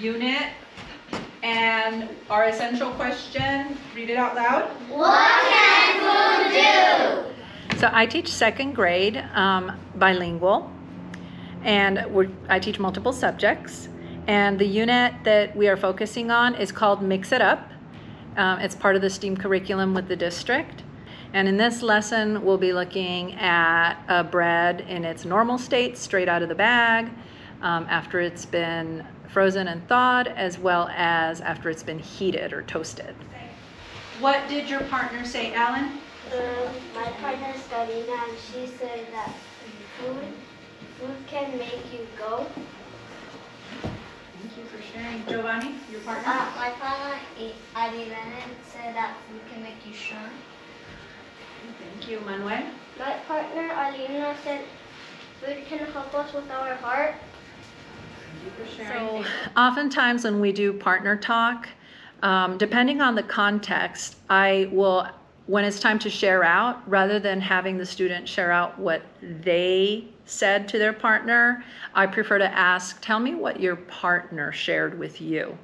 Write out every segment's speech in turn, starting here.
Unit, and our essential question, read it out loud. What can food do? So I teach second grade bilingual, and I teach multiple subjects, and the unit that we are focusing on is called Mix It Up. It's part of the STEAM curriculum with the district. And in this lesson, we'll be looking at a bread in its normal state, straight out of the bag, after it's been frozen and thawed, as well as after it's been heated or toasted. What did your partner say, Alan? My partner is Karina, and she said that food can make you go. Thank you for sharing. Giovanni, your partner? My partner, Eileen, said that food can make you shine. Thank you. Manuel? My partner, Alina, said food can help us with our heart. So oftentimes when we do partner talk, depending on the context, I will, when it's time to share out, rather than having the student share out what they said to their partner, I prefer to ask, tell me what your partner shared with you.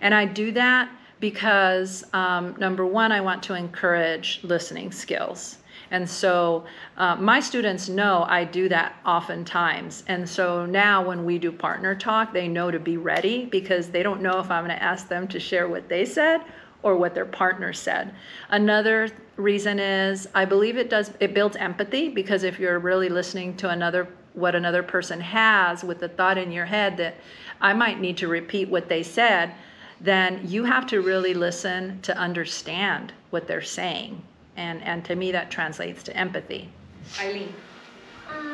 And I do that because number one, I want to encourage listening skills. And so my students know I do that oftentimes. And so now when we do partner talk, they know to be ready because they don't know if I'm going to ask them to share what they said or what their partner said. Another reason is I believe it builds empathy, because if you're really listening to what another person has with the thought in your head that I might need to repeat what they said, then you have to really listen to understand what they're saying. And to me, that translates to empathy. Eileen?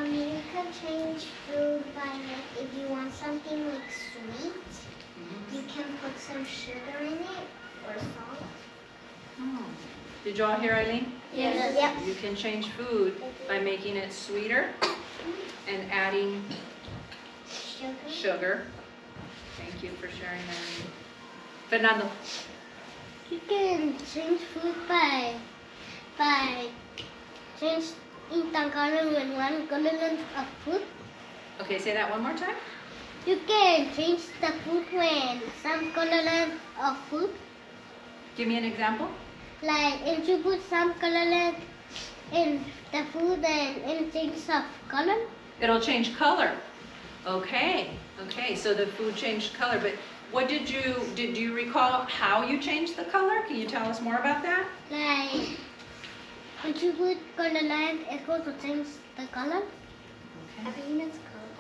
You can change food by, if you want something like sweet, you can put some sugar in it or salt. Oh. Did you all hear Eileen? Yes. Yep. You can change food by making it sweeter and adding sugar. Thank you for sharing that, Eileen. Fernando? You can change food by changing the color when one color of food. Okay, say that one more time. You can change the food when some color of food. Give me an example. Like if you put some color in the food and it changes of color. It'll change color. Okay, so the food changed color, but what did you recall how you changed the color? Can you tell us more about that? Like when you put color line, it's going to change the color. Okay. I think it's color.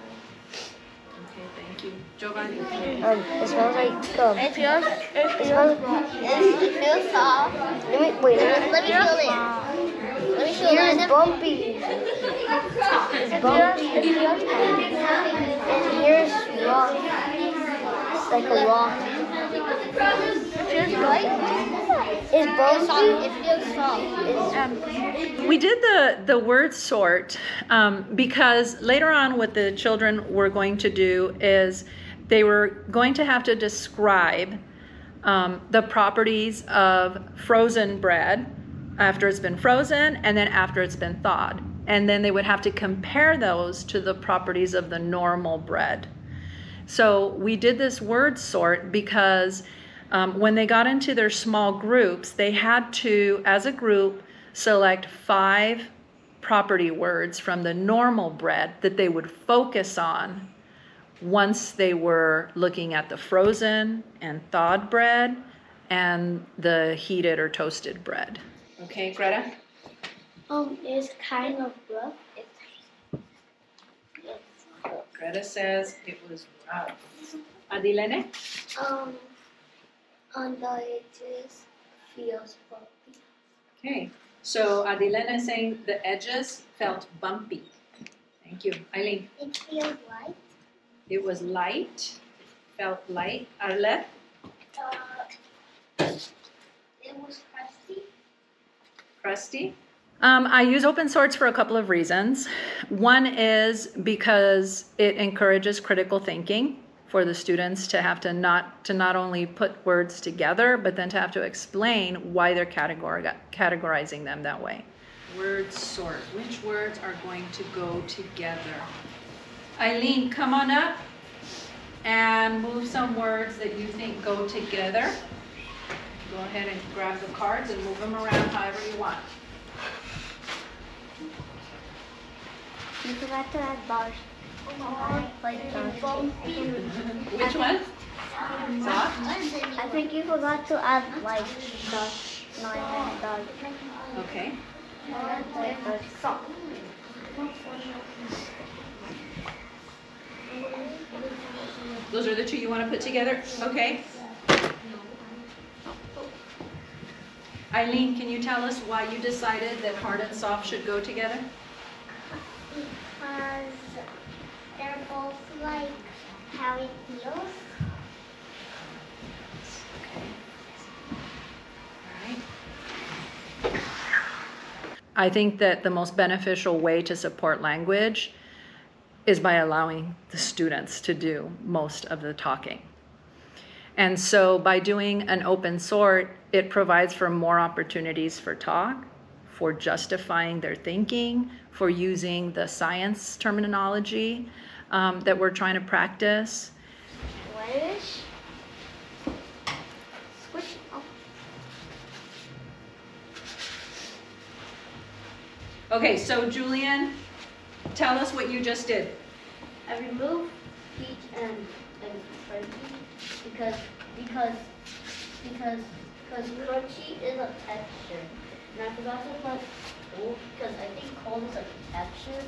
Okay, thank you. Giovanni? It smells like gum. It feels soft. Let me feel it. Let me feel Here's it. bumpy. It's bumpy. And here's rock. It's like a rock. It feels light. It's bumpy. It feels soft. We did the word sort because later on what the children were going to do is they were going to have to describe the properties of frozen bread after it's been frozen and then after it's been thawed. And then they would have to compare those to the properties of the normal bread. So we did this word sort because when they got into their small groups, they had to, as a group, select 5 property words from the normal bread that they would focus on once they were looking at the frozen and thawed bread and the heated or toasted bread. Okay, Greta? It's kind of rough. Greta says it was rough. Adilene? On the edges feels bumpy. Okay, so Adilene is saying the edges felt bumpy. Thank you. Eileen? It feels light. It was light, felt light. Arlette? It was crusty. Crusty? I use open sorts for a couple of reasons. One is because it encourages critical thinking for the students to have to not only put words together, but then to have to explain why they're categorizing them that way. Word sort. Which words are going to go together? Eileen, come on up and move some words that you think go together. Go ahead and grab the cards and move them around however you want. You forgot to add bars. Which one? Soft? I think you forgot to add like dots. No, I had dots. Okay. Those are the two you want to put together? Okay. Eileen, can you tell us why you decided that hard and soft should go together? Because they're both like how it feels. Okay. All right. I think that the most beneficial way to support language is by allowing the students to do most of the talking. And so by doing an open sort, it provides for more opportunities for talk, for justifying their thinking, for using the science terminology that we're trying to practice. Whitish. Squish. Oh. Okay, so Julian, tell us what you just did. I removed peach and crunchy because crunchy is a texture. And I forgot to put cold because I think cold is a texture.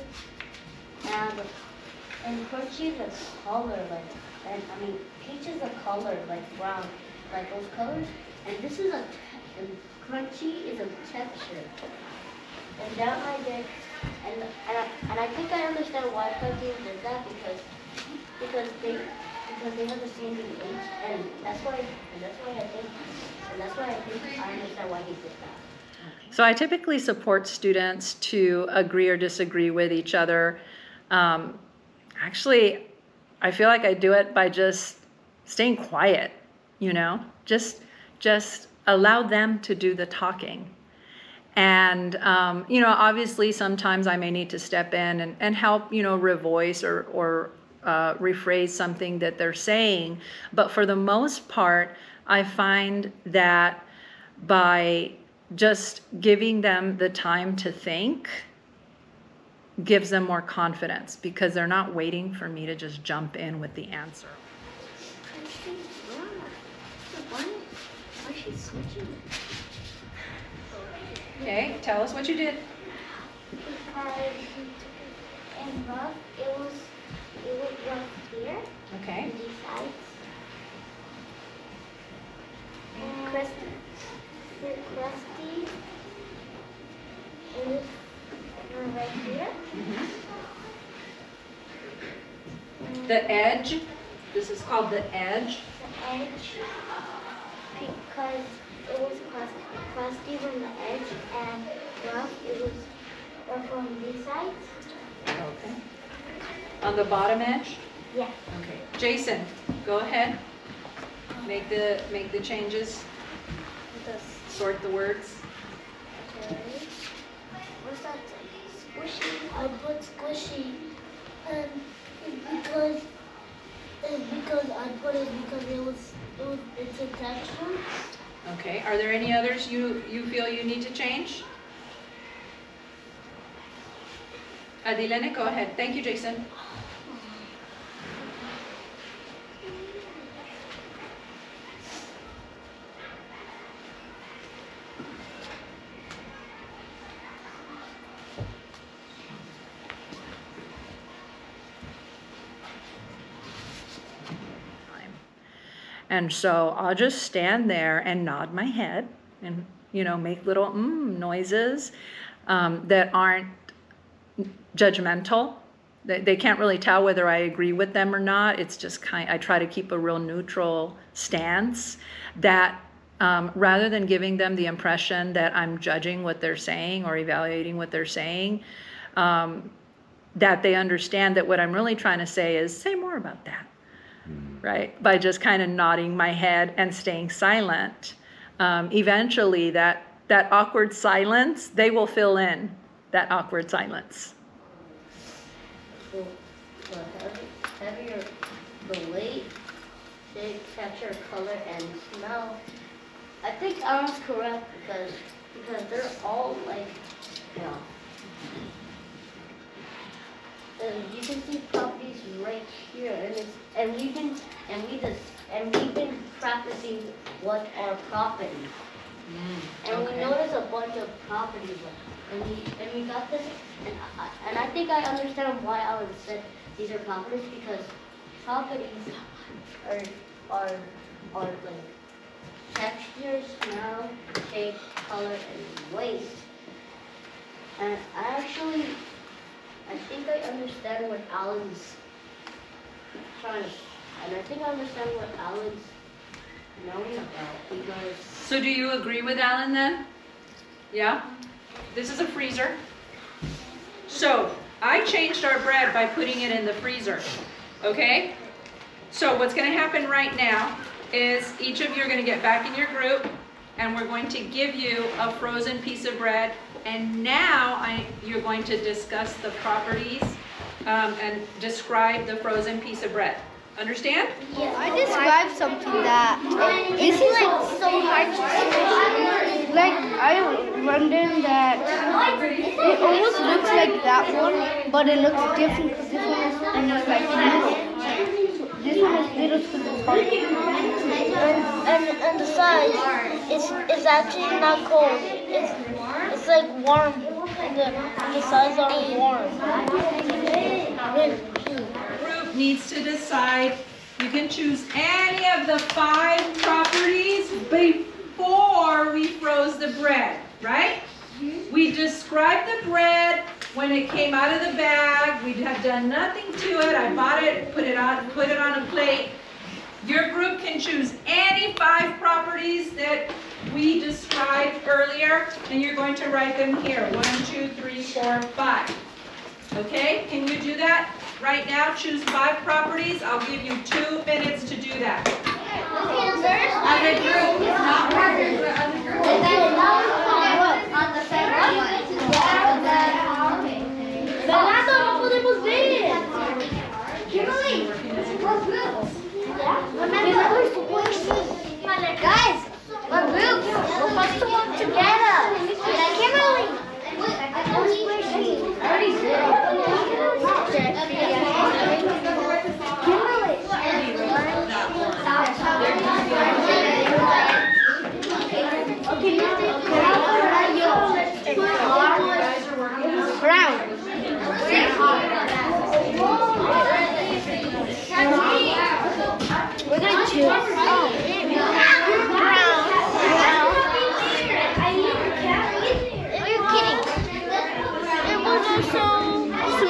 And crunchy is a color, and peach is a color, like brown, like those colors. And this is and crunchy is a texture. And down I did, and I think I understand why crunchy did that because they have the same H, and that's why I think I understand why he did that. So I typically support students to agree or disagree with each other. Actually, I feel like I do it by just staying quiet, just allow them to do the talking. And, obviously sometimes I may need to step in and help, revoice or rephrase something that they're saying. But for the most part, I find that by just giving them the time to think gives them more confidence because they're not waiting for me to just jump in with the answer. Why is she switching? Okay, tell us what you did. Because in rough, it was rough here. Okay. On these sides. And crusty. And this one right here. The edge, this is called the edge. The edge, because it was crusty from the edge, and rough, it was rough on these sides. Okay. On the bottom edge? Yeah. Okay. Jason, go ahead. Make the changes. Sort the words. Okay. What's that? Squishy. I put squishy, because I put it because it's a texture. Okay. Are there any others you feel you need to change? Adilene, go ahead. Thank you, Jason. And so I'll just stand there and nod my head and, make little noises that aren't judgmental. They can't really tell whether I agree with them or not. It's just I try to keep a real neutral stance that rather than giving them the impression that I'm judging what they're saying or evaluating what they're saying, that they understand that what I'm really trying to say is say more about that. Right? By just kind of nodding my head and staying silent. Eventually that awkward silence, they will fill in that awkward silence. The heavier the weight, shape, texture, color, and smell. I think Alan's correct because they're all like, you know. And you can see properties right here, and we've been practicing what are properties. And we noticed a bunch of properties, and we got this, and I think I understand why Alan said these are properties, because properties are like texture, smell, shape, color, and weight. And I think I understand what Alan's trying to, and I think I understand what Alan's knowing about, because. So do you agree with Alan then? Yeah? This is a freezer. So I changed our bread by putting it in the freezer, okay? So what's gonna happen right now is each of you are gonna get back in your group, and we're going to give you a frozen piece of bread, and now you're going to discuss the properties and describe the frozen piece of bread. Understand? Yeah, I described something that this is like so hard to describe. Like I wondered that it almost looks like that one, but it looks different. This one is almost like this one is little to the top. And the size is actually not cold. It's like warm. And the sides are warm. Group needs to decide. You can choose any of the 5 properties before we froze the bread, right? We described the bread when it came out of the bag. We have done nothing to it. I bought it, put it on a plate. Your group can choose any 5 properties that we described earlier, and you're going to write them here. 1, 2, 3, 4, 5. Okay, can you do that? Right now, choose 5 properties. I'll give you 2 minutes to do that. Other group, it's not harder. Guys, we're groups. We're supposed to work together. Kimberly. I already did. Brown. We're gonna choose. Brown. Are you kidding? It was also smooth.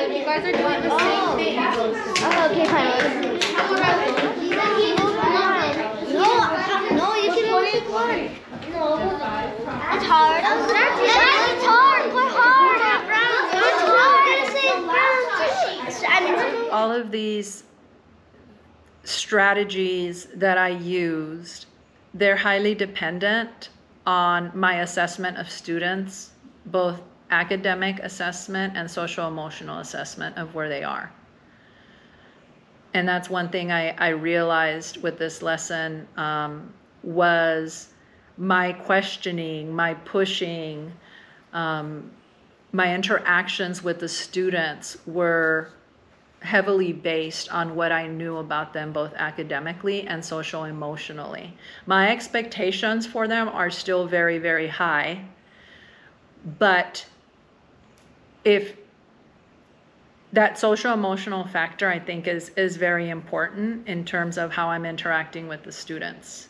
You guys are doing the same thing. Okay, fine. No, you can only pick one. No. It's hard. It's hard. Put hard. It's hard. All of these strategies that I used, they're highly dependent on my assessment of students, both academic assessment and social emotional assessment of where they are. And that's one thing I realized with this lesson was my questioning, my pushing, my interactions with the students were heavily based on what I knew about them, both academically and social emotionally. My expectations for them are still very, very high, but if that social emotional factor, I think, is very important in terms of how I'm interacting with the students.